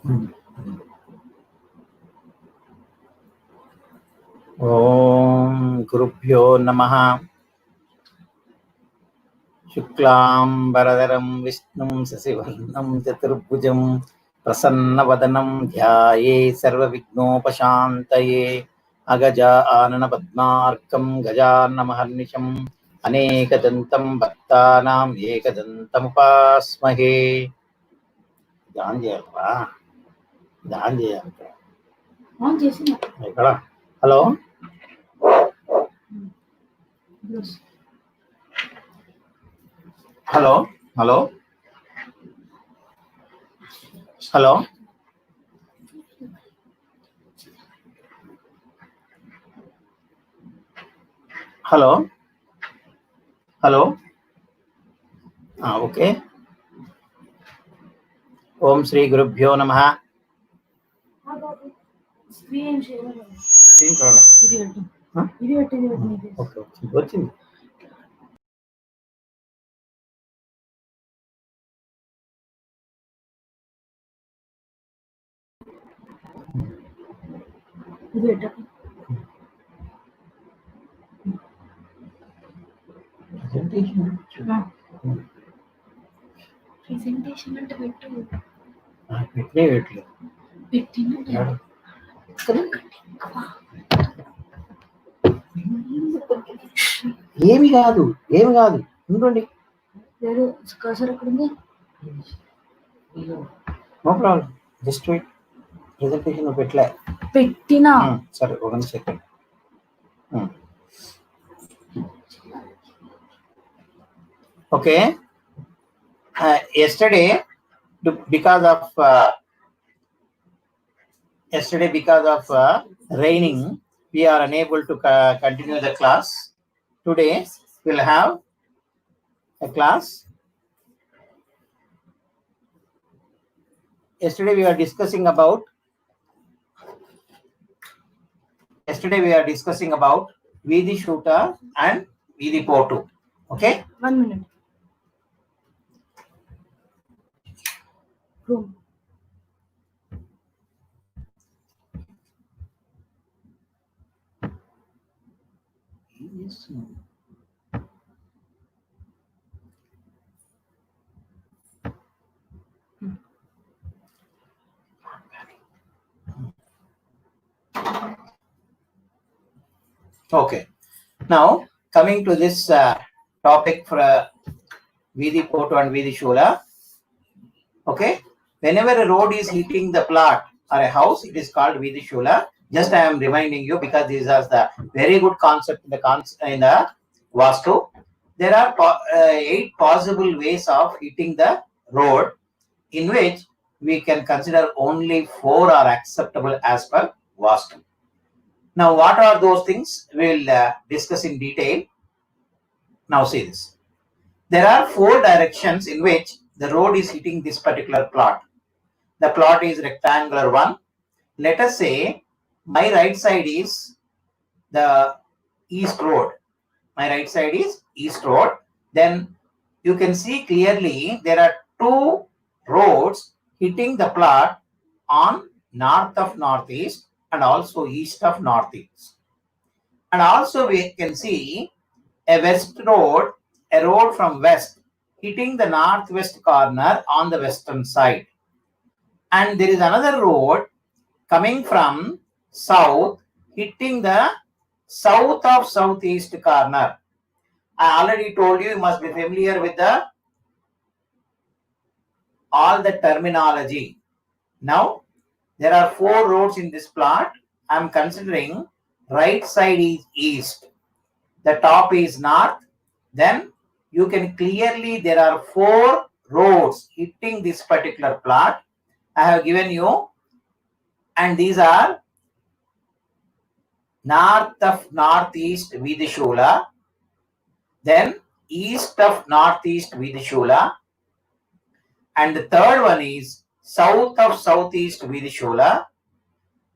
Om Gurubhyo Namaha. Shuklam Baradaram Vishnum Sasivarnam Chaturbhujam Prasannavadanam Dhyaye Sarvavighnopashantaye Agaja Anana Padmarkam Gajana Mahannisham Anekadantam Bhaktanam Ekadantam Upasmahe. ధ్యానం చేయాలరా, ధ్యానం చేయాలి ఇక్కడ. Hello hello hello hello hello hello okay. ఓం శ్రీ గురుభ్యో నమః. వచ్చింది. ప్రెజెంటేషన్ అంటే పెట్టు. ఏమి కాదు, ఏమి కాదు, ఉండండి. లేదు కర్సర్ ఎక్కడ ఉంది? No problem, just wait. Presentation పెట్టినా సరే, ఒక second. Okay. yesterday because of raining, we are unable to continue the class. Today we'll have a class. Yesterday we are discussing about Vidi Shuta and Vidi Potu. Okay, 1 minute. Room. yes. Okay, now coming to this topic for Vidi Potu and Vidi Shula. Okay, whenever a road is hitting the plot or a house, it is called Vidi Shula. Just I am reminding you because these are the very good concept in the Vastu. There are 8 possible ways of hitting the road, in which we can consider only 4 are acceptable as per Vastu. Now, what are those things? We will discuss in detail. Now, see this. There are 4 directions in which the road is hitting this particular plot. The plot is rectangular one. Let us say my right side is the east road. My right side is east road. Then you can see clearly there are 2 roads hitting the plot on north of northeast and also east of northeast. And also we can see a west road, a road from west hitting the northwest corner on the western side. And there is another road coming from south hitting the south of southeast corner. I already told you must be familiar with all the terminology. Now there are 4 roads in this plot. I am considering right side is east, the top is north. Then you can clearly there are 4 roads hitting this particular plot. I have given you, and these are north of northeast Vidi Shula, then east of northeast Vidi Shula, and the third one is south of southeast Vidi Shula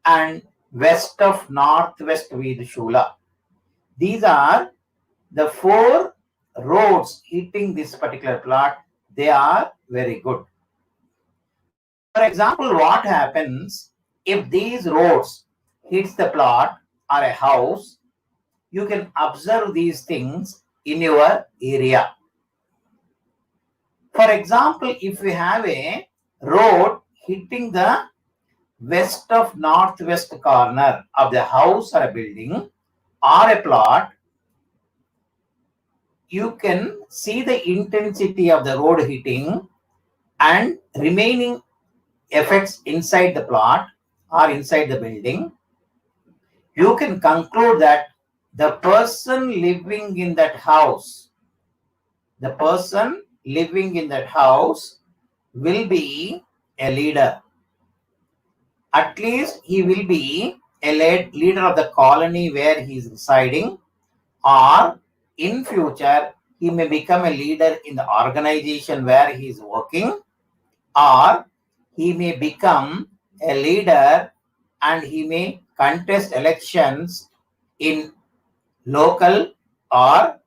and west of northwest Vidi Shula. These are the 4 roads hitting this particular plot. They are very good. For example, what happens if these roads hits the plot or a house? You can observe these things in your area. For example, if we have a road hitting the west of northwest corner of the house or a building or a plot, you can see the intensity of the road hitting and remaining effects inside the plot or inside the building. You can conclude that the person living in that house, the person living in that house will be a leader. At least he will be a leader of the colony where he is residing, or in future he may become a leader in the organization where he is working, or he may become a leader and he may contest elections in local or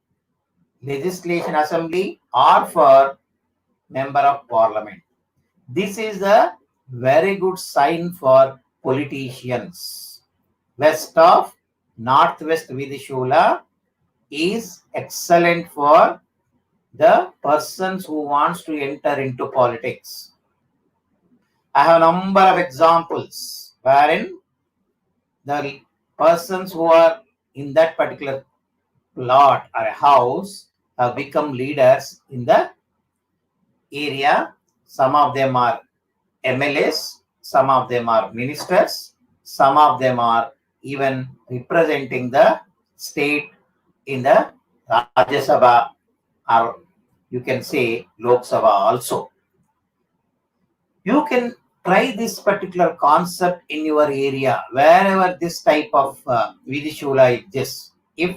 legislation assembly or for member of parliament. This is a very good sign for politicians. West of northwest Vidishula is excellent for the persons who wants to enter into politics. I have a number of examples wherein the persons who are in that particular plot or a house have become leaders in the area. Some of them are MLAs, some of them are ministers, some of them are even representing the state in the Rajya Sabha, or you can say Lok Sabha also. You can try this particular concept in your area wherever this type of Vidishula exists. If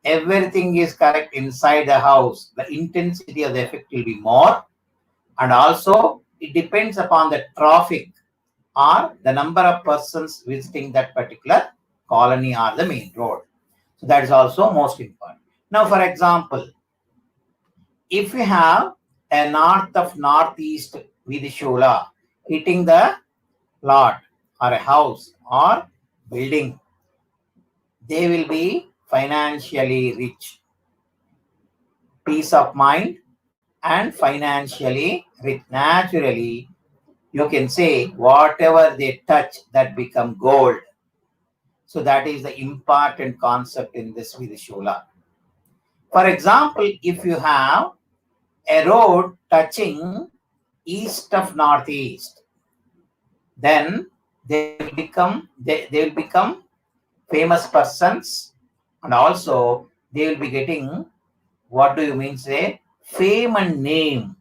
everything is correct inside the house, the intensity of the effect will be more, and also it depends upon the traffic or the number of persons visiting that particular colony or the main road. So that is also most important. Now, for example, if we have a north of northeast Vidishula hitting the plot or a house or building, they will be financially rich, peace of mind, and financially rich. Naturally, you can say whatever they touch, that become gold. So that is the important concept in this Vidishula. For example, if you have a road touching east of northeast, then they will become famous persons, and also they will be getting, what do you mean say, fame and name.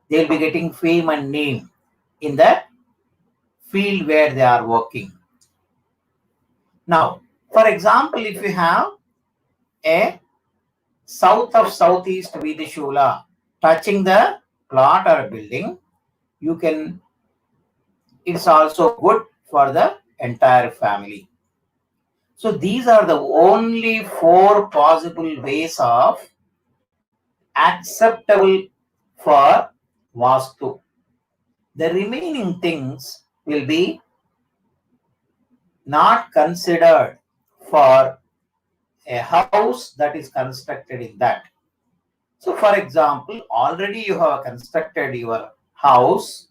They will be getting fame and name in the field where they are working. Now, for example, if you have a south of southeast Vidishula touching the plot or building, you can, it's also good for the entire family. So these are the only 4 possible ways of acceptable for Vastu. The remaining things will be not considered for a house that is constructed in that. So for example, already you have constructed your house,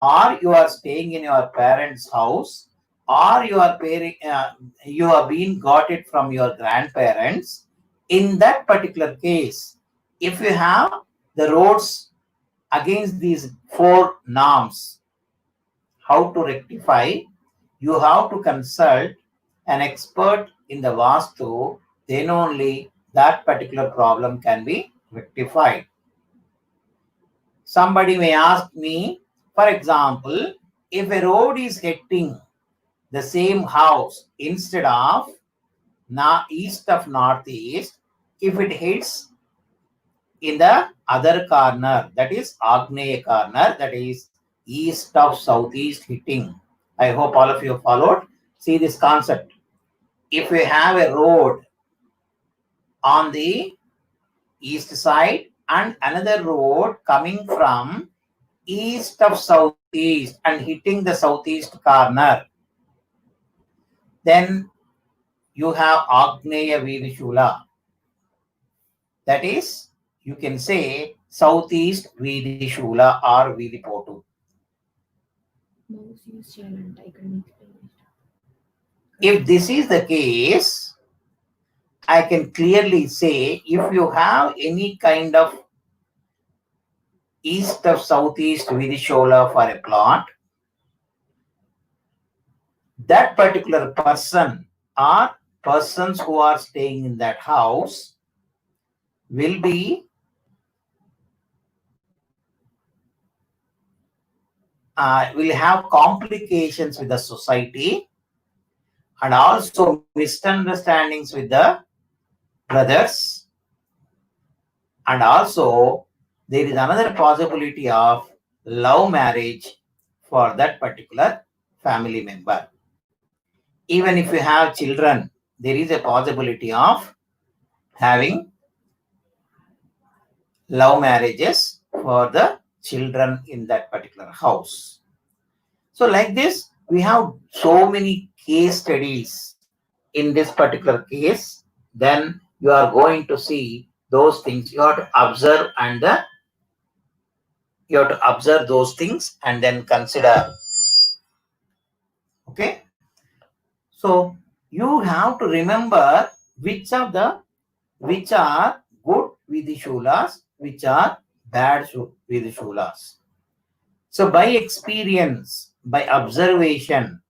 or you are staying in your parents' house, or you have been got it from your grandparents. In that particular case, if you have the roads against these 4 norms, how to rectify, you have to consult an expert in the Vastu, then only that particular problem can be rectified. Somebody may ask me, for example, if a road is hitting the same house instead of east of northeast, if it hits in the other corner, that is Agneya corner, that is east of southeast hitting. I hope all of you followed. See this concept. If we have a road on the east side and another road coming from east of southeast and hitting the southeast corner, then you have Agneya Vidishula. That is, you can say southeast Vidishula or Vidipotu. If this is the case, I can clearly say if you have any kind of east of southeast Vidishola for a plot, that particular person or persons who are staying in that house will be will have complications with the society and also misunderstandings with the brothers, and also there is another possibility of love marriage for that particular family member. Even if you have children, there is a possibility of having love marriages for the children in that particular house. So like this, we have so many case studies in this particular case. Then you are going to see those things. You have to observe and you have to observe those things and then consider. Okay. So you have to remember which are good Vidishulas, which are bad Vidishulas. So by experience, by observation,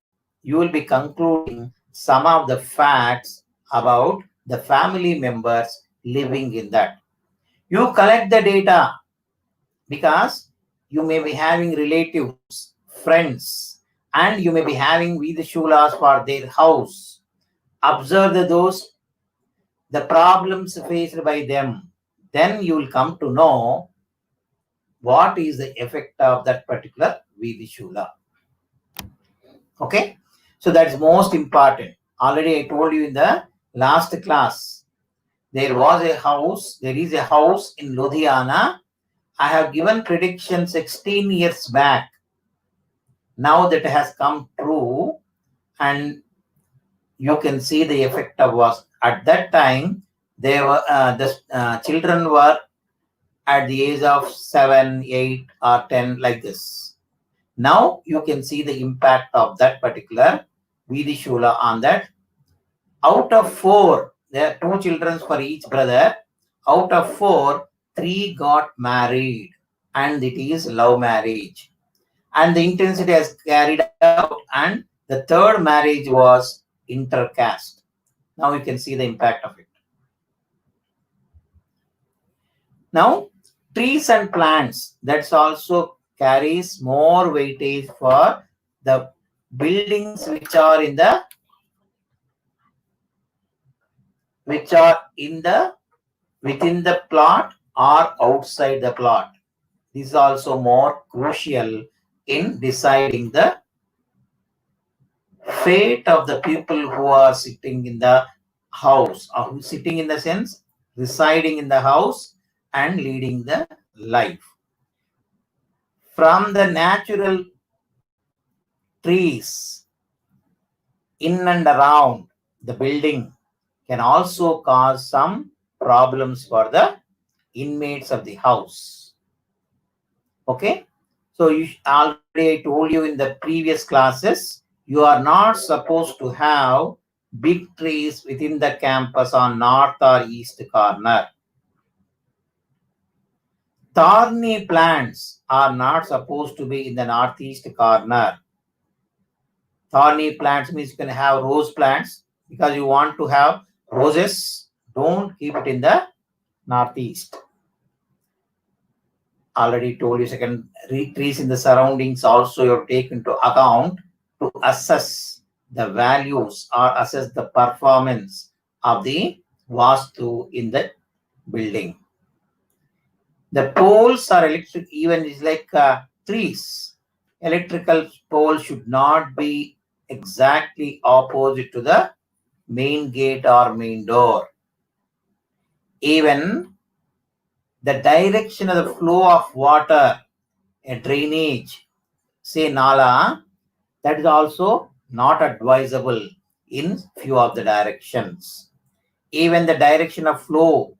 you will be concluding some of the facts about the family members living in that. You collect the data because you may be having relatives, friends, and you may be having Vidishulas for their house. Observe the problems faced by them. Then you will come to know what is the effect of that particular Vidishula. Okay, so that's most important. Already I told you in the last class, there is a house in Ludhiana. I have given prediction 16 years back. Now that has come true, and you can see the effect of was at that time. They were the children were at the age of 7, 8, or 10, like this. Now you can see the impact of that particular Vidishula on that. Out of 4, there are 2 children for each brother. Out of 4, 3 got married, and it is love marriage. And the intensity has carried out, and the 3rd marriage was intercaste. Now you can see the impact of it. Now, trees and plants, that's also carries more weightage for the buildings which are within the plot or outside the plot. This is also more crucial in deciding the fate of the people who are sitting in the house, or sitting in the sense residing in the house and leading the life. From the natural trees in and around the building can also cause some problems for the inmates of the house. Okay, so already I told you in the previous classes, you are not supposed to have big trees within the campus on north or east corner. Thorny plants are not supposed to be in the northeast corner. Thorny plants means you can have rose plants because you want to have roses. Don't keep it in the northeast. Already told you secondary trees in the surroundings also you have to take into account to assess the values or assess the performance of the vastu in the building. The poles are electric, even is like trees. Electrical pole should not be exactly opposite to the main gate or main door. Even the direction of the flow of water, a drainage, say nala, that is also not advisable in few of the directions. Even the direction of flow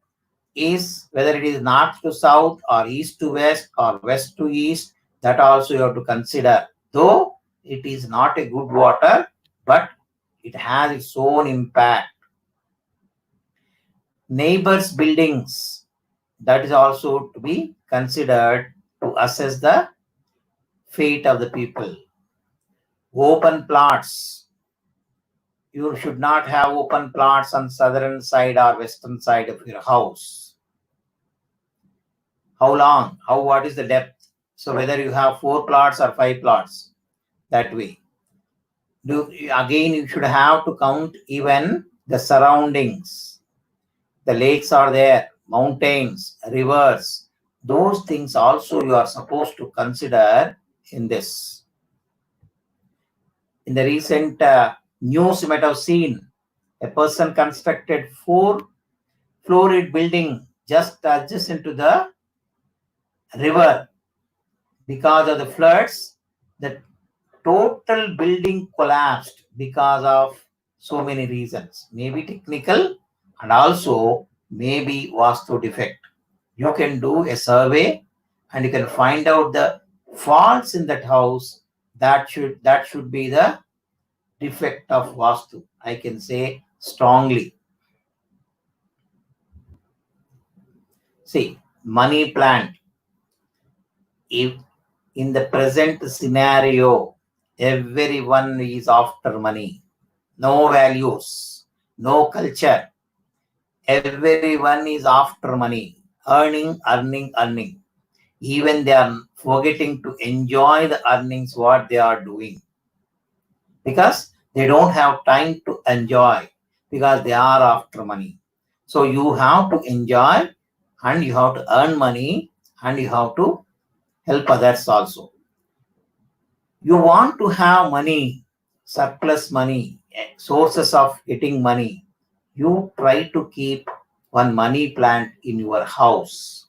is whether it is north to south or east to west or west to east, that also you have to consider. Though it is not a good water, but it has its own impact. Neighbors' buildings, that is also to be considered to assess the fate of the people. Open plots, you should not have open plots on southern side or western side of your house. How long? What is the depth? So whether you have 4 plots or 5 plots, that way. Again, you should have to count even the surroundings. The lakes are there, mountains, rivers. Those things also you are supposed to consider in this. In the recent news you might have seen, a person constructed 4-floored building just adjacent to the river. Because of the floods, the total building collapsed because of so many reasons. Maybe technical and also maybe vastu defect. You can do a survey and you can find out the faults in that house. That should be the defect of vastu. I can say strongly. See, money plant. If in the present scenario, everyone is after money, no values, no culture. Everyone is after money, earning. Even they are forgetting to enjoy the earnings, what they are doing. Because they don't have time to enjoy, because they are after money. So you have to enjoy and you have to earn money and you have to help others also. You want to have money, surplus money, sources of getting money. You try to keep one money plant in your house.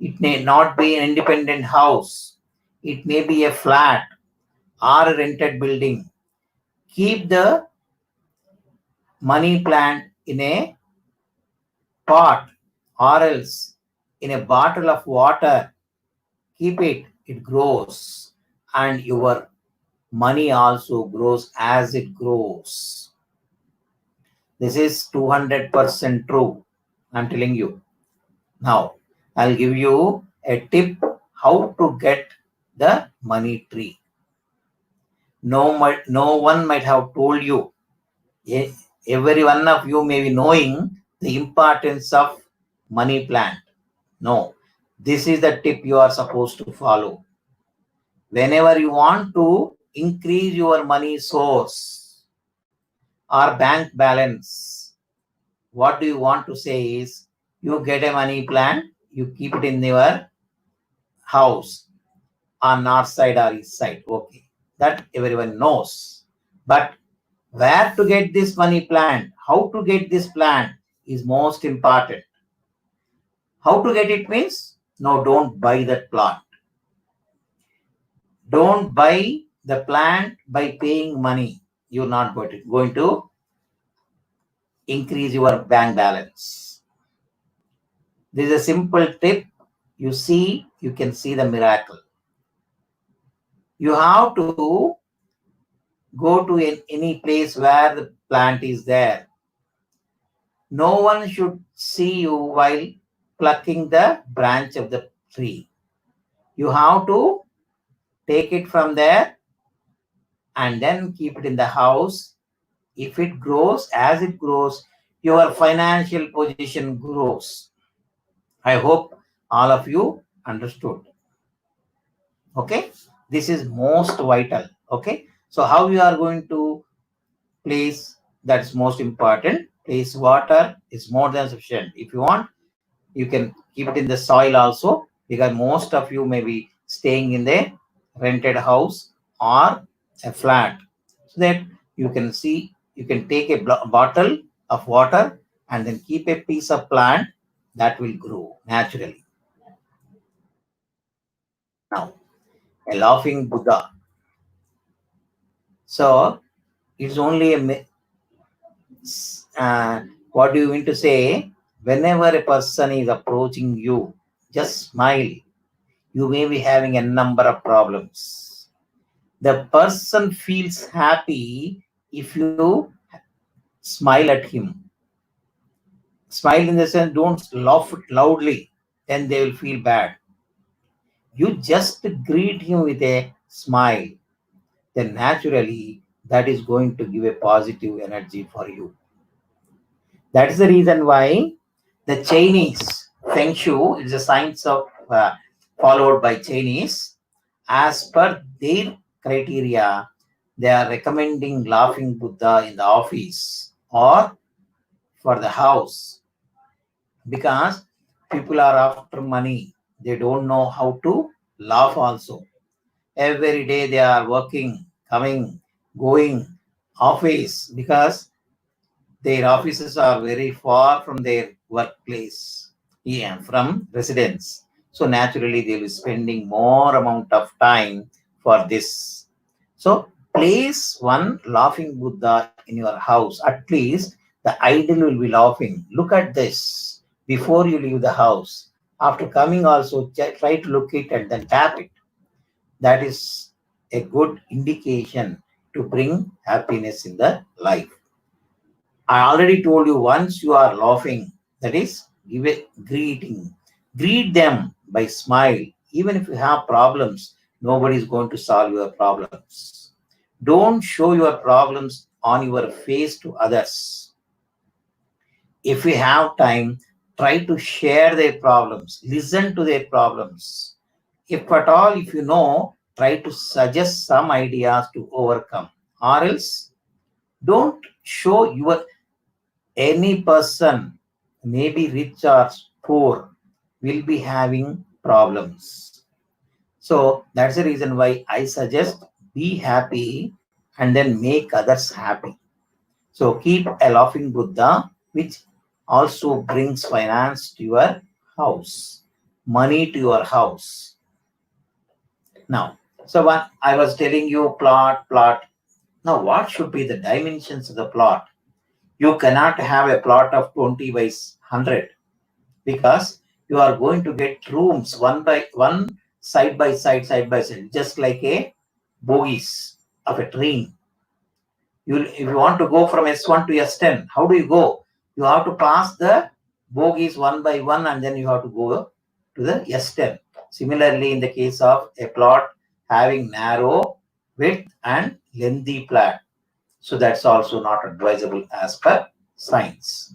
It may not be an independent house. It may be a flat or a rented building. Keep the money plant in a pot or else in a bottle of water. Keep it, it grows, and your money also grows as it grows. This is 200% true. I'm telling you. Now, I'll give you a tip how to get the money tree. No one might have told you. Every one of you may be knowing the importance of money plant. No, this is the tip you are supposed to follow. Whenever you want to increase your money source or bank balance, what do you want to say is, you get a money plant, you keep it in your house on north side or east side. Okay, that everyone knows. But where to get this money plant, how to get this plant is most important. How to get it means, no, don't buy that plant. Don't buy the plant by paying money. You're not going to increase your bank balance. This is a simple tip. You see, you can see the miracle. You have to go to any place where the plant is there. No one should see you while plucking the branch of the tree. You have to take it from there and then keep it in the house. If it grows, as it grows, your financial position grows. I hope all of you understood. Okay, this is most vital. Okay, so how you are going to place, that's most important. Place water is more than sufficient. If you want, you can keep it in the soil also, because most of you may be staying in the rented house or a flat, so that you can see, you can take a bottle of water and then keep a piece of plant that will grow naturally. Now, a laughing Buddha. So it's only what do you mean to say? Whenever a person is approaching you, just smile. You may be having a number of problems. The person feels happy if you smile at him. Smile in the sense, don't laugh loudly, then they will feel bad. You just greet him with a smile, then naturally that is going to give a positive energy for you. That is the reason why the Chinese Feng Shui is a science of followed by Chinese. As per their criteria, they are recommending laughing Buddha in the office or for the house because people are after money. They don't know how to laugh also. Every day they are working, coming, going, office because their offices are very far from their workplace, from residence. So naturally they will be spending more amount of time for this. So place one laughing Buddha in your house. At least the idol will be laughing. Look at this before you leave the house. After coming also, try to look it and then tap it. That is a good indication to bring happiness in the life. I already told you once you are laughing, that is, give a greeting. Greet them by smile. Even if you have problems, nobody is going to solve your problems. Don't show your problems on your face to others. If you have time, try to share their problems, listen to their problems. If at all, if you know, try to suggest some ideas to overcome. Or else, don't show your any person, maybe rich or poor, will be having problems. So that's the reason why I suggest be happy and then make others happy. So keep a laughing Buddha, which also brings finance to your house, money to your house. Now, so what I was telling you, plot. Now, what should be the dimensions of the plot? You cannot have a plot of 20 by 100 because you are going to get rooms one by one, side by side, just like a bogies of a train. If you want to go from S1 to S10, how do you go? You have to pass the bogies one by one and then you have to go to the S10. Similarly, in the case of a plot having narrow width and lengthy plot. So that's also not advisable as per science.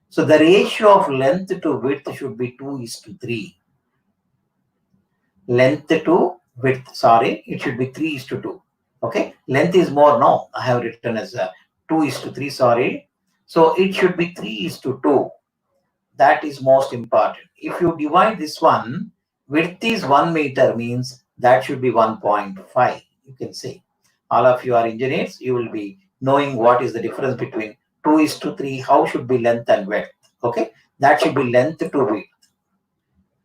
So the ratio of length to width should be 2:3. Length to width, it should be 3:2. Okay, length is more. No, I have written as 2:3. So it should be 3:2. That is most important. If you divide this one, width is 1 meter means that should be 1.5. You can say. All of you are engineers. You will be knowing what is the difference between 2:3. How should be length and width? Okay, that should be length to width.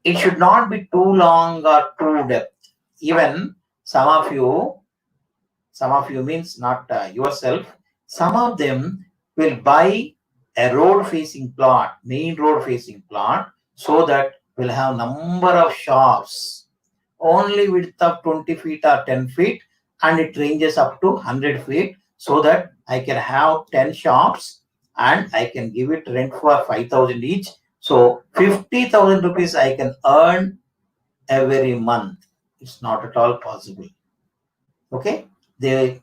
It should not be too long or too depth. Even some of you means not yourself, some of them will buy a road facing plot, main road facing plot, so that we'll have number of shops, only width of 20 feet or 10 feet, and it ranges up to 100 feet, so that I can have 10 shops and I can give it rent for 5,000 each. So 50,000 rupees I can earn every month. It's not at all possible. Okay, they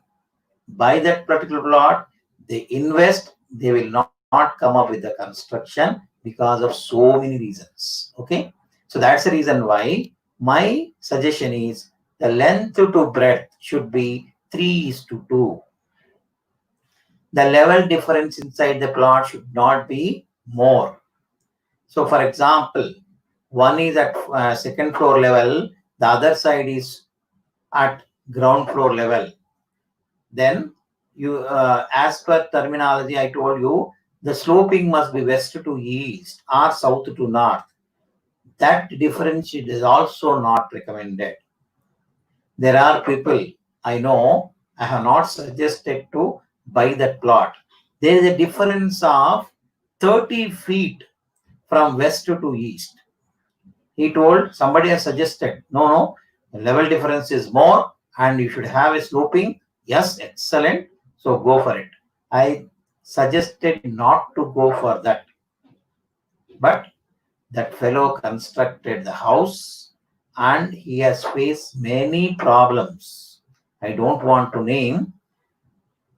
buy that particular plot, they invest, they will not come up with the construction because of so many reasons. Okay, so that's the reason why my suggestion is the length to breadth should be 3:2. The level difference inside the plot should not be more. So for example, one is at second floor level, the other side is at ground floor level. Then you, as per terminology, I told you the sloping must be west to east or south to north. That difference is also not recommended. There are people I know, I have not suggested to buy that plot. There is a difference of 30 feet from west to east. He told, somebody has suggested, no, the level difference is more and you should have a sloping. Yes, excellent. So go for it. I suggested not to go for that. But that fellow constructed the house and he has faced many problems. I don't want to name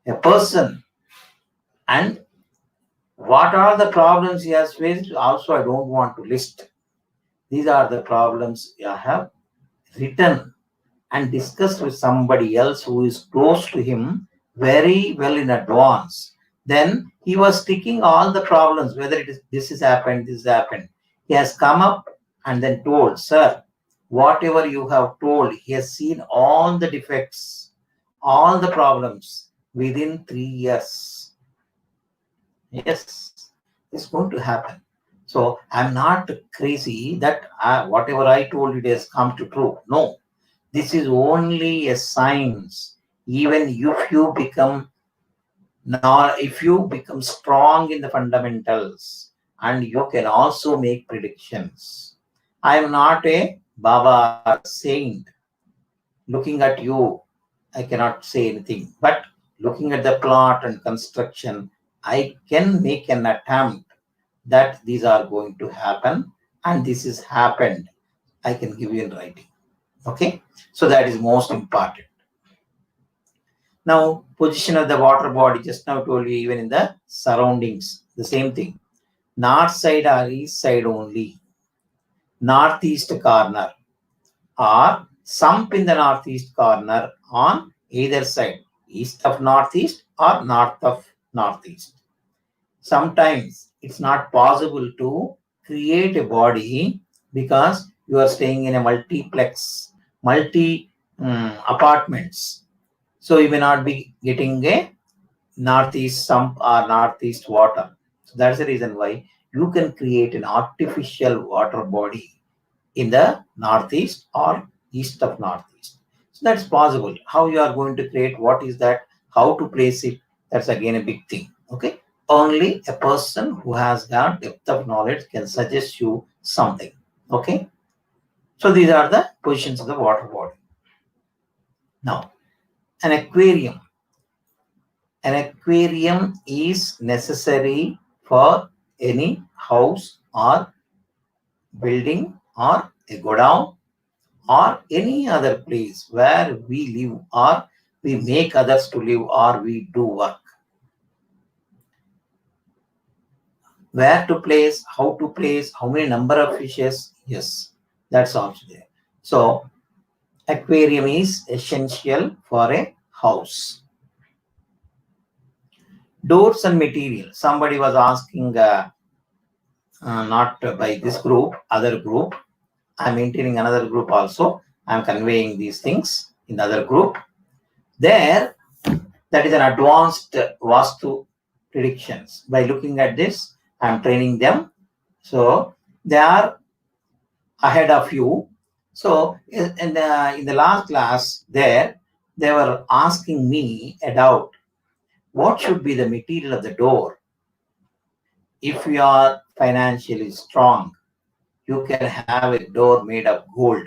a person. And what are the problems he has faced? Also, I don't want to list. These are the problems I have written and discussed with somebody else who is close to him very well in advance. Then he was ticking all the problems, whether it is this has happened, this has happened. He has come up and then told, sir, whatever you have told, he has seen all the defects, all the problems within 3 years. Yes, it's going to happen. So I'm not crazy that whatever I told it has come to true. No, this is only a science. Even if you become strong in the fundamentals, and you can also make predictions. I am not a Baba saint. Looking at you, I cannot say anything. But looking at the plot and construction, I can make an attempt that these are going to happen, and this has happened. I can give you in writing. Okay, so that is most important. Now, position of the water body, just now told you, even in the surroundings, the same thing. North side or east side only, northeast corner, or sump in the northeast corner on either side, east of northeast or north of northeast. Sometimes it's not possible to create a body because you are staying in a multiplex, multi apartments. So you may not be getting a northeast sump or northeast water. So that's the reason why you can create an artificial water body in the northeast or east of northeast. So that's possible. How you are going to create, what is that, how to place it, that's again a big thing. Okay. Only a person who has got depth of knowledge can suggest you something. Okay. So these are the positions of the water body. Now, an aquarium. An aquarium is necessary for any house or building or a godown or any other place where we live or we make others to live or we do work. Where to place, how to place, how many number of fishes, yes, that's also there. So aquarium is essential for a house. Doors and material. Somebody was asking, not by this group, other group. I'm maintaining another group also. I'm conveying these things in the other group. There, that is an advanced Vastu predictions. By looking at this, I'm training them. So they are ahead of you. So in the last class there, they were asking me a doubt. What should be the material of the door? If you are financially strong, you can have a door made of gold.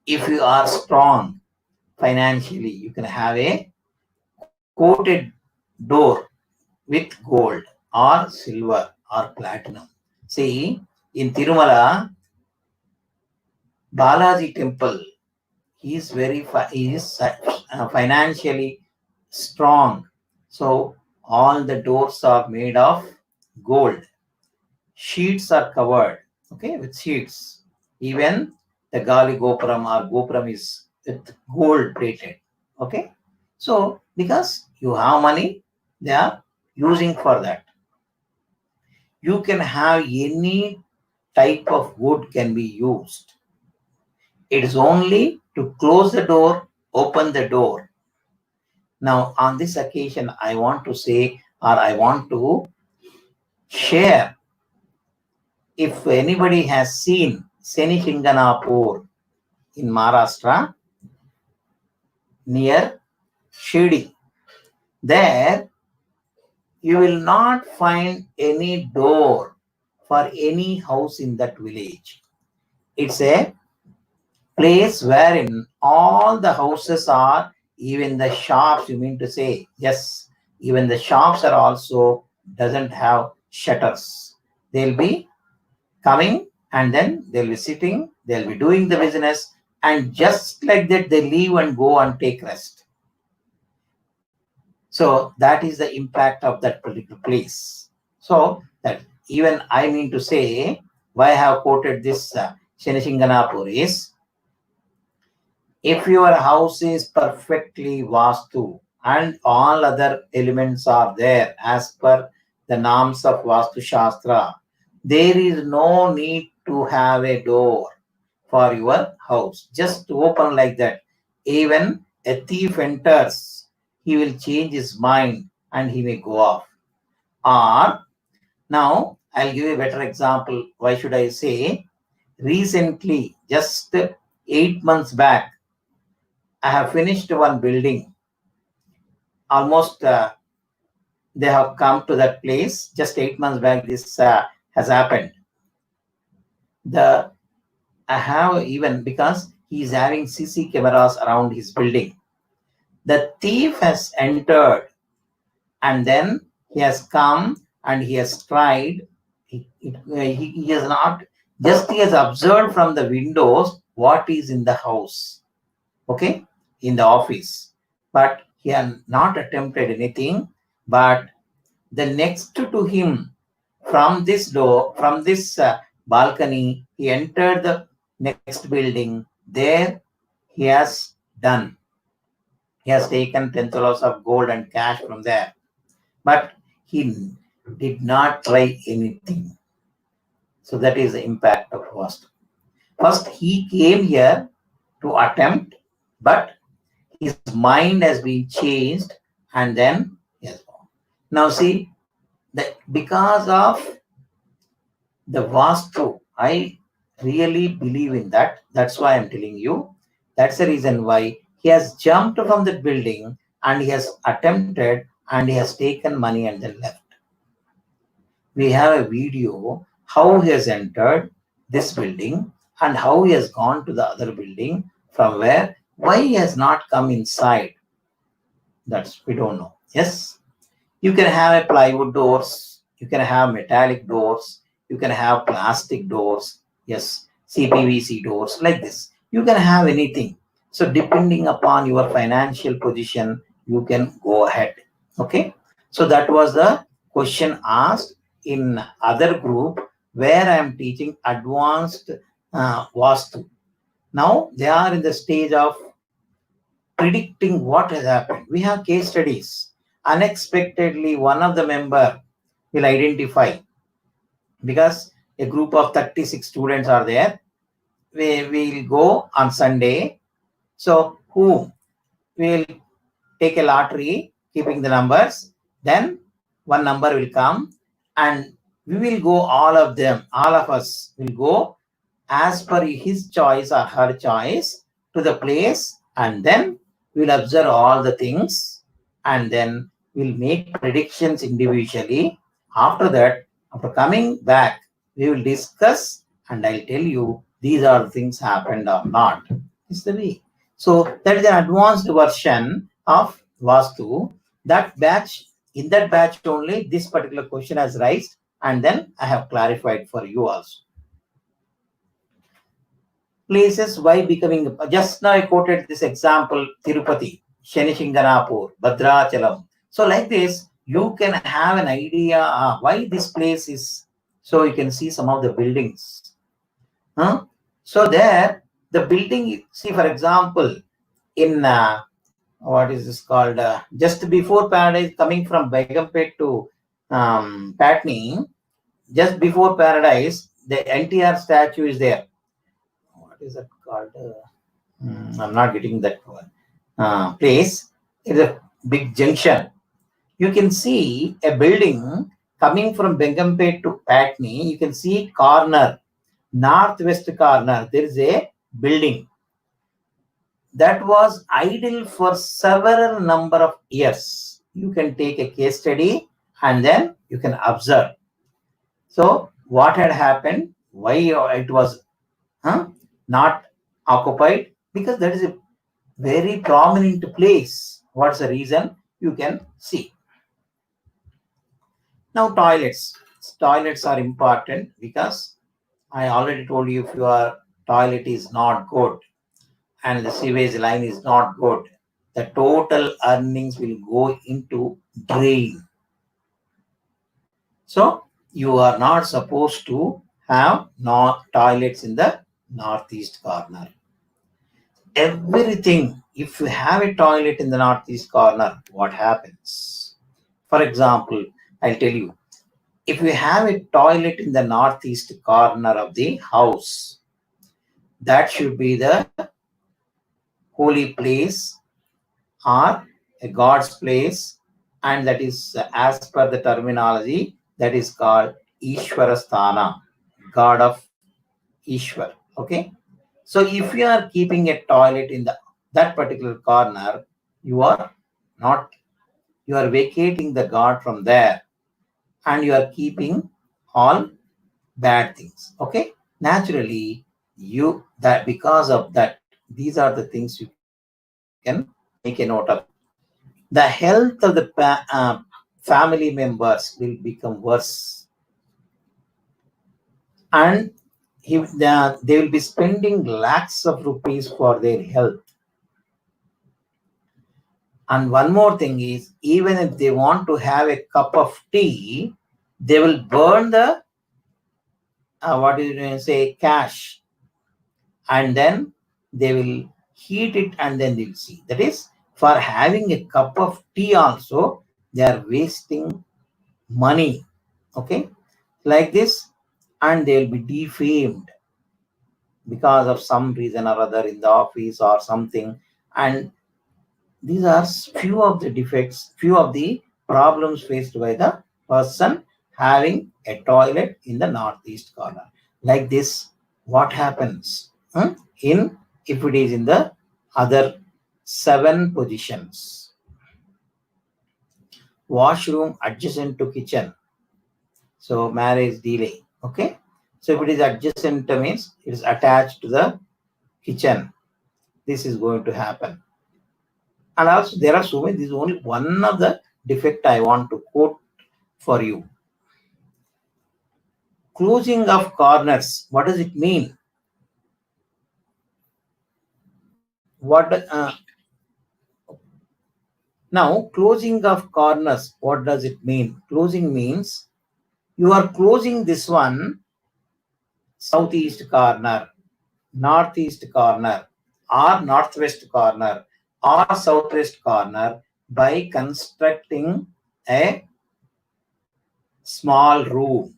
If you are strong financially, you can have a coated door with gold or silver or platinum. See, in Tirumala, Balaji temple, he is financially strong. So all the doors are made of gold. Sheets are covered, okay, with sheets. Even the Gali Gopuram or Gopuram is with gold plated, okay. So because you have money, they are using for that. You can have any type of wood can be used. It is only to close the door, open the door. Now, on this occasion, I want to say, or I want to share, if anybody has seen Seni Shinganapur in Maharashtra, near Shirdi. There you will not find any door for any house in that village. It's a place wherein all the houses are, even the shops, you mean to say, yes, even the shops are also doesn't have shutters. They'll be coming and then they'll be sitting, they'll be doing the business, and just like that, they leave and go and take rest. So that is the impact of that particular place. So that even I mean to say, why I have quoted this Shanishinganapur is, if your house is perfectly vastu and all other elements are there as per the norms of Vastu Shastra, there is no need to have a door for your house. Just open like that. Even a thief enters, he will change his mind and he may go off. Or now I'll give you a better example. Why should I say? Recently, just 8 months back, I have finished one building. Almost they have come to that place. Just 8 months back, this has happened. I have even because he is having CC cameras around his building. The thief has entered and then he has come and he has tried. He has not just he has observed from the windows what is in the house, okay, in the office, but he had not attempted anything. But the next to him, from this door, from this balcony, he entered the next building. There he has done. He has taken 10 kilos of gold and cash from there. But he did not try anything. So that is the impact of Vastu. First, he came here to attempt, but his mind has been changed, and then he has gone. Now see, that because of the Vastu, I really believe in that. That's why I'm telling you. That's the reason why he has jumped from the building and he has attempted and he has taken money and then left. We have a video how he has entered this building and how he has gone to the other building, from where, why he has not come inside. That's we don't know. Yes, you can have a plywood doors, you can have metallic doors, you can have plastic doors, yes, CPVC doors, like this. You can have anything. So depending upon your financial position, you can go ahead. Okay. So that was the question asked in other group where I am teaching advanced Vastu. Now they are in the stage of predicting what has happened. We have case studies. Unexpectedly, one of the member will identify, because a group of 36 students are there. We will go on Sunday. So who will take a lottery, keeping the numbers, then one number will come and we will go, all of them, all of us will go as per his choice or her choice to the place, and then we'll observe all the things and then we'll make predictions individually. After that, after coming back, we will discuss and I'll tell you these are things happened or not. It's the way. So that is an advanced version of Vastu. That batch, in that batch only, this particular question has raised, and then I have clarified for you also. Places why becoming, just now I quoted this example, Tirupati, Shanishinganapur, Bhadrachalam. So like this, you can have an idea why this place is, so you can see some of the buildings. So there, the building, see for example, in what is this called, just before Paradise, coming from Begumpet to Patni, just before Paradise, the NTR statue is there. What is that called? I'm not getting that place. It's a big junction. You can see a building coming from Begumpet to Patni. You can see corner, northwest corner. There is a building. that was idle for several number of years. You can take a case study and then you can observe. So what had happened? Why it was not occupied? Because that is a very prominent place. What's the reason? You can see. Now toilets. Toilets are important because I already told you if your toilet is not good and the sewage line is not good, the total earnings will go into drain. So you are not supposed to have toilets in the northeast corner. Everything, if you have a toilet in the northeast corner, what happens? For example, I'll tell you, if you have a toilet in the northeast corner of the house, that should be the holy place or a God's place, and that is as per the terminology that is called Ishwarasthana, God of Ishwar. Okay, so if you are keeping a toilet in that particular corner, you are not, you are vacating the God from there, and you are keeping all bad things. Okay, naturally, you that because of that, these are the things you can make a note of. The health of the family members will become worse, and they will be spending lakhs of rupees for their health. And one more thing is, even if they want to have a cup of tea, they will burn the what do you say, cash, and then they will heat it and then they'll see. That is, for having a cup of tea also, they are wasting money. Okay, like this, and they will be defamed because of some reason or other in the office or something. And these are few of the defects, few of the problems faced by the person having a toilet in the northeast corner. Like this, what happens in if it is in the other 7 positions? Washroom adjacent to kitchen. So marriage delay. Okay. So if it is adjacent means it is attached to the kitchen. This is going to happen. And also there are so many. This is only one of the defect I want to quote for you. Closing of corners. What does it mean? Now closing of corners. What does it mean? Closing means you are closing this one southeast corner, northeast corner, or northwest corner, or southwest corner by constructing a small room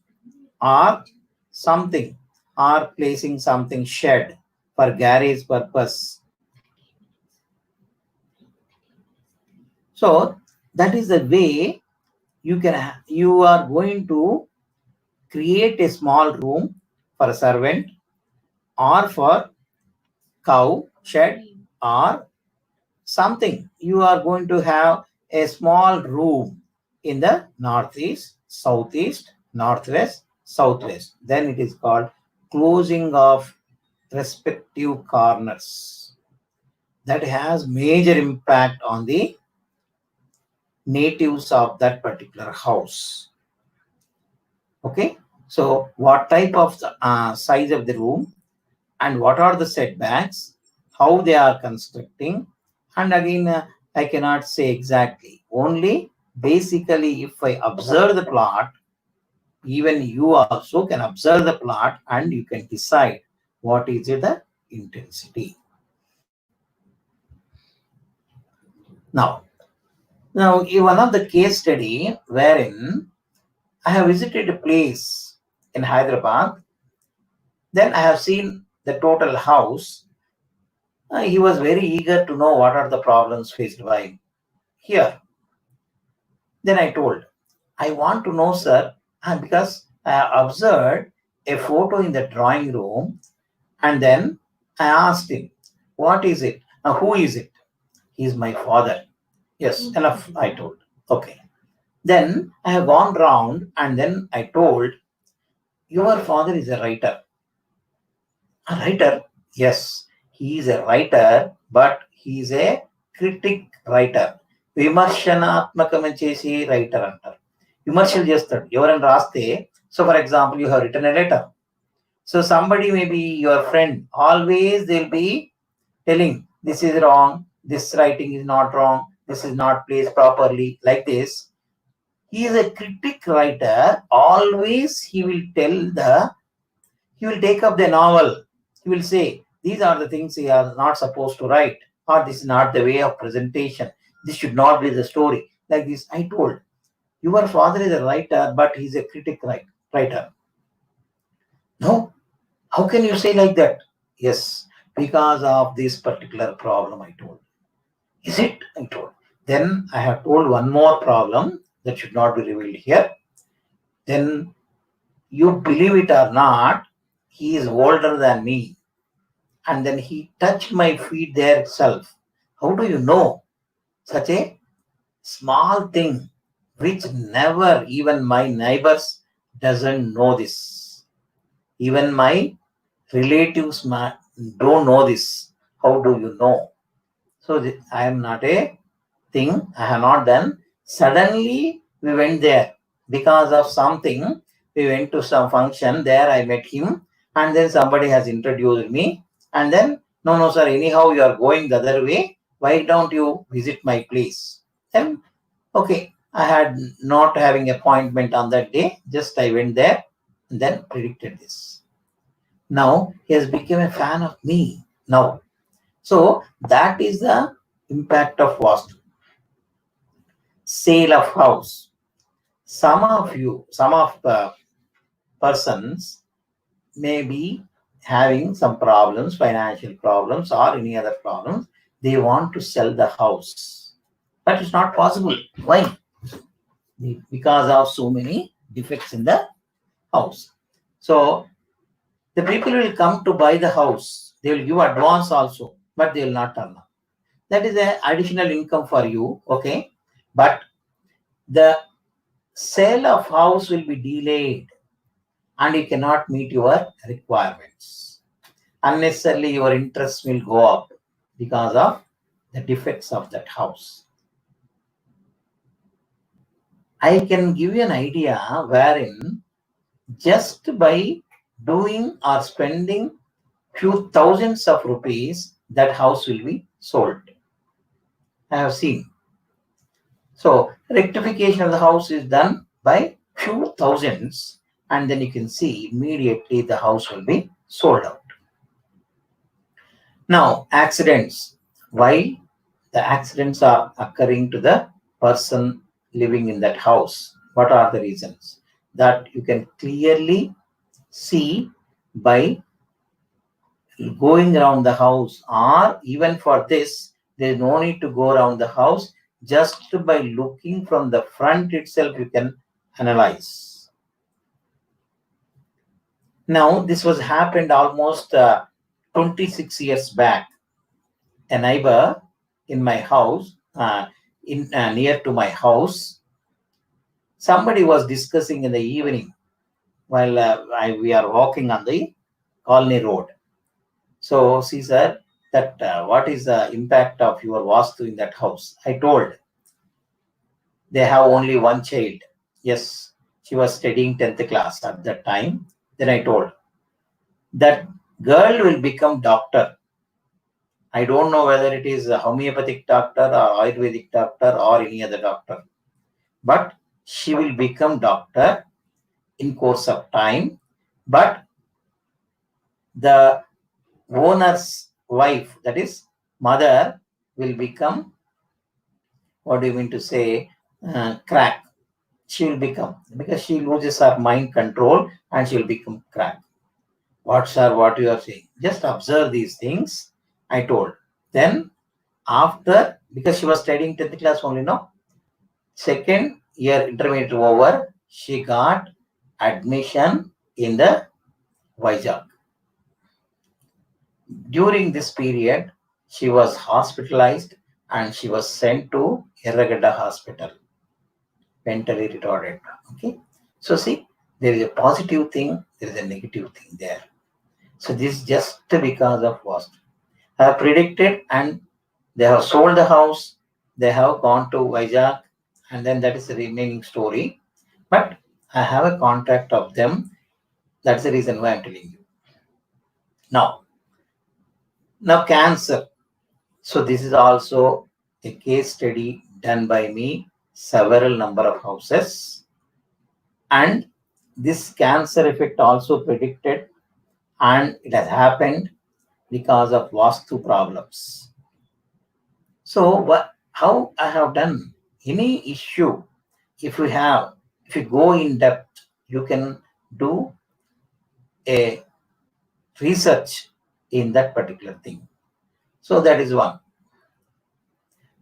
or something, or placing something shed for garage purpose. So that is the way you are going to create a small room for a servant or for cow shed or something. You are going to have a small room in the northeast, southeast, northwest, southwest. Then it is called closing of respective corners. That has major impact on the natives of that particular house. Okay, so what type of size of the room, and what are the setbacks, how they are constructing, and again I cannot say exactly. Only basically if I observe the plot, even you also can observe the plot and you can decide what is the intensity. Now in one of the case study wherein I have visited a place in Hyderabad, then I have seen the total house. He was very eager to know what are the problems faced by him here. Then I told, I want to know, sir, because I observed a photo in the drawing room, and then I asked him, what is it? Now, who is it? He is my father. Yes, enough, I told. Okay. Then I have gone round and then I told, your father is a writer. A writer? Yes, he is a writer, but he is a critic writer. విమర్శనాత్మకం చేసి writer అంటారు. విమర్శలు చేస్తాడు ఎవరైనా రాస్తే. So for example you have return a letter. So somebody, maybe your friend, always they'll be telling this is wrong, this writing is not wrong, this is not placed properly, like this. He is a critic writer. Always he will take up the novel. He will say these are the things he are not supposed to write, or this is not the way of presentation. This should not be the story. Like this, I told, your father is a writer, but he's a critic writer. No, how can you say like that? Yes, because of this particular problem, I told. Is it? I told. Then I have told one more problem that should not be revealed here. Then, you believe it or not, he is older than me. And then he touched my feet there itself. How do you know? Such a small thing which never, even my neighbors doesn't know this. Even my relatives don't know this. How do you know? So I am not a thing. I have not done. Suddenly we went there because of something. We went to some function. There I met him, and then somebody has introduced me. And then, no, sir. Anyhow, you are going the other way. Why don't you visit my place? Then, okay. I had not having appointment on that day. Just I went there and then predicted this. Now he has become a fan of me now. So that is the impact of Vastu. Sale of house. Some of the persons may be having some problems, financial problems or any other problems. They want to sell the house, but it's not possible. Why? Because of so many defects in the house. So the people will come to buy the house. They will give advance also, but they will not turn up. That is an additional income for you, okay? But the sale of house will be delayed and you cannot meet your requirements. Unnecessarily, your interest will go up because of the defects of that house. I can give you an idea wherein just by doing or spending few thousands of rupees, that house will be sold. I have seen. So rectification of the house is done by few thousands, and then you can see immediately the house will be sold out. Now, accidents. Why the accidents are occurring to the person living in that house? What are the reasons? That you can clearly see by going around the house, or even for this, there is no need to go around the house. Just by looking from the front itself, you can analyze. Now, this was happened almost 26 years back. A neighbor in my house, near to my house, somebody was discussing in the evening while we are walking on the colony road. So she said that what is the impact of your Vastu in that house? I told, they have only one child. Yes, she was studying 10th class at that time. Then I told, that girl will become doctor. I don't know whether it is a homeopathic doctor or Ayurvedic doctor or any other doctor, but she will become doctor in course of time. But the owner's wife, that is mother, will become, what do you mean to say, crack. She will become, because she loses her mind control and she will become crack. What, sir, what you are saying? Just observe these things, I told. Then after, because she was studying 10th class only, no? Second year intermediate over, she got admission in the Vizag. During this period, she was hospitalized and she was sent to Erragada Hospital, mentally retarded. Okay. So see, there is a positive thing, there is a negative thing there. So this is just because of what I have predicted, and they have sold the house, they have gone to Vizag, and then that is the remaining story. But I have a contact of them. That's the reason why I'm telling you. Now cancer. So this is also a case study done by me, several number of houses, and this cancer effect also predicted, and it has happened because of Vastu problems. So how I have done any issue, if you go in depth, you can do a research in that particular thing. So that is one.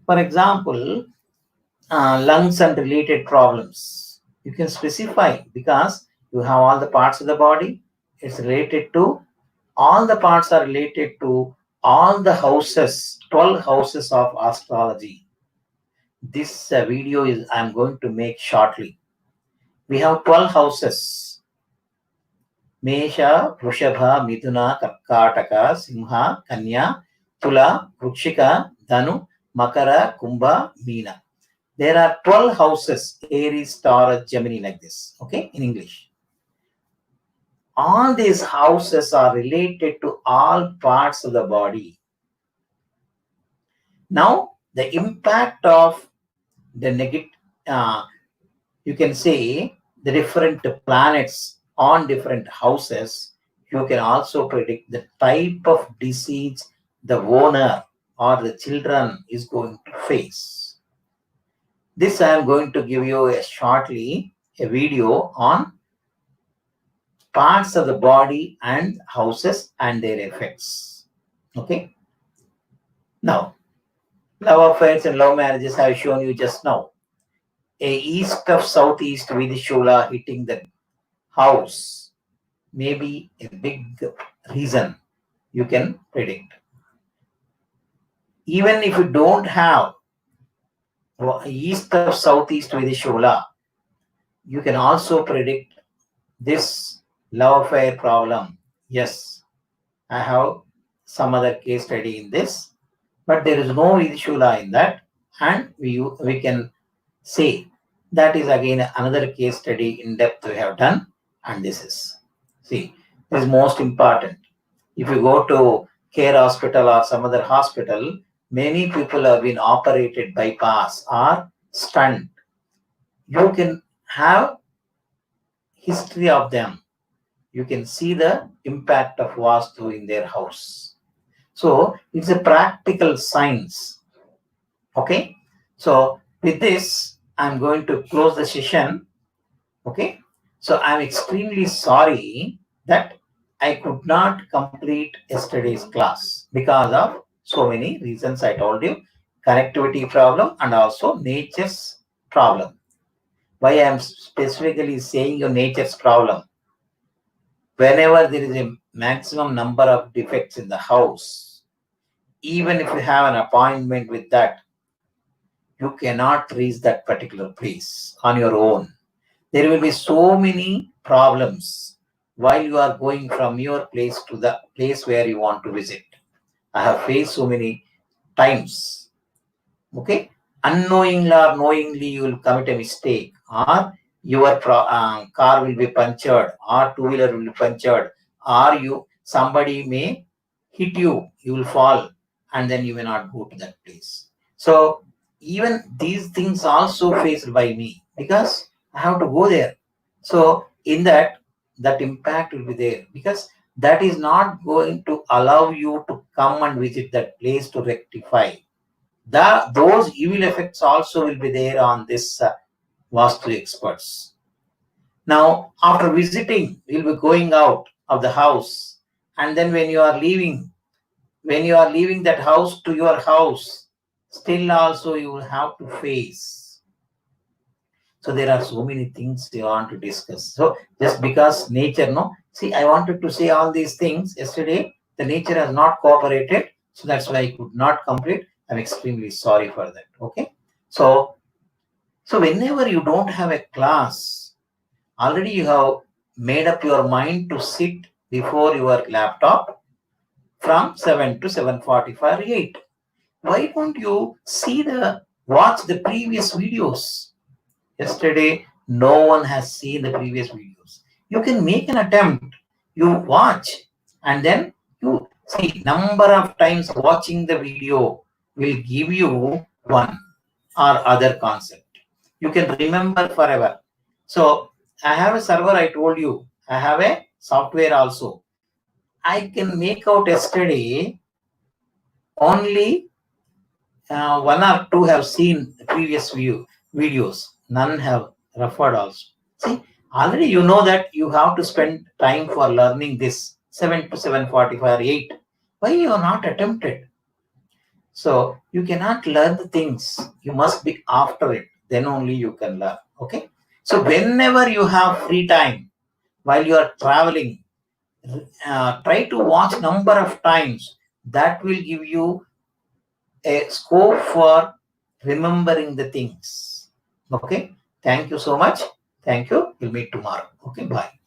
For example, lungs and related problems. You can specify because you have all the parts of the body. It's related to all the parts are related to all the houses, 12 houses of astrology. This video is I'm going to make shortly. We have 12 houses. Mesha, Vrishabha, Mithuna, Karkataka, Simha, Kanya, Tula, Vrukshika, Dhanu, Makara, Kumbha, Meena. There are 12 houses, Aries, Taurus, Gemini, like this, okay, in English. All these houses are related to all parts of the body. Now, the impact of the negative, you can say the different planets on different houses, you can also predict the type of disease the owner or the children is going to face. This I am going to give you shortly a video on parts of the body and houses and their effects. Okay. Now, love affairs and love marriages I have shown you just now. A east of southeast Vidishula hitting the house may be a big reason you can predict. Even if you don't have east of southeast Vidishula, you can also predict this love affair problem. Yes, I have some other case study in this, but there is no Vidishula in that, and we can say that is again another case study in depth we have done, and this is, see, this is most important. If you go to Care Hospital or some other hospital, many people have been operated bypass or stunned. You can have history of them. You can see the impact of Vastu in their house. So it's a practical science. Okay. So with this, I'm going to close the session. Okay. So I'm extremely sorry that I could not complete yesterday's class because of so many reasons I told you. Connectivity problem and also nature's problem. Why I am specifically saying your nature's problem? Whenever there is a maximum number of defects in the house, even if you have an appointment with that, you cannot reach that particular place on your own. There will be so many problems while you are going from your place to the place where you want to visit. I have faced so many times. Okay, unknowingly or knowingly, you will commit a mistake, or your car will be punctured, or two-wheeler will be punctured, or somebody may hit you, you will fall, and then you may not go to that place. So even these things also faced by me because I have to go there. So in that impact will be there because that is not going to allow you to come and visit that place to rectify. Those evil effects also will be there on this Vastu experts. Now, after visiting, you'll be going out of the house, and then when you are leaving that house to your house, still also you will have to face. So there are so many things you want to discuss. So just because nature, no, see, I wanted to say all these things yesterday, the nature has not cooperated. So that's why I could not complete. I'm extremely sorry for that. Okay. So whenever you don't have a class, already you have made up your mind to sit before your laptop from 7 to 7:45 or 8. Why don't you watch the previous videos? Yesterday, no one has seen the previous videos. You can make an attempt. You watch and then you see number of times watching the video will give you one or other concept. You can remember forever. So I have a server, I told you. I have a software also. I can make out yesterday only one or two have seen the previous videos. None have referred also. See, already you know that you have to spend time for learning this 7 to 7:45 or 8. Why you are not attempted? So you cannot learn the things. You must be after it. Then only you can learn. Okay. So whenever you have free time while you are traveling, try to watch number of times. That will give you a scope for remembering the things. Okay. Thank you so much. Thank you. We'll meet tomorrow. Okay. Bye.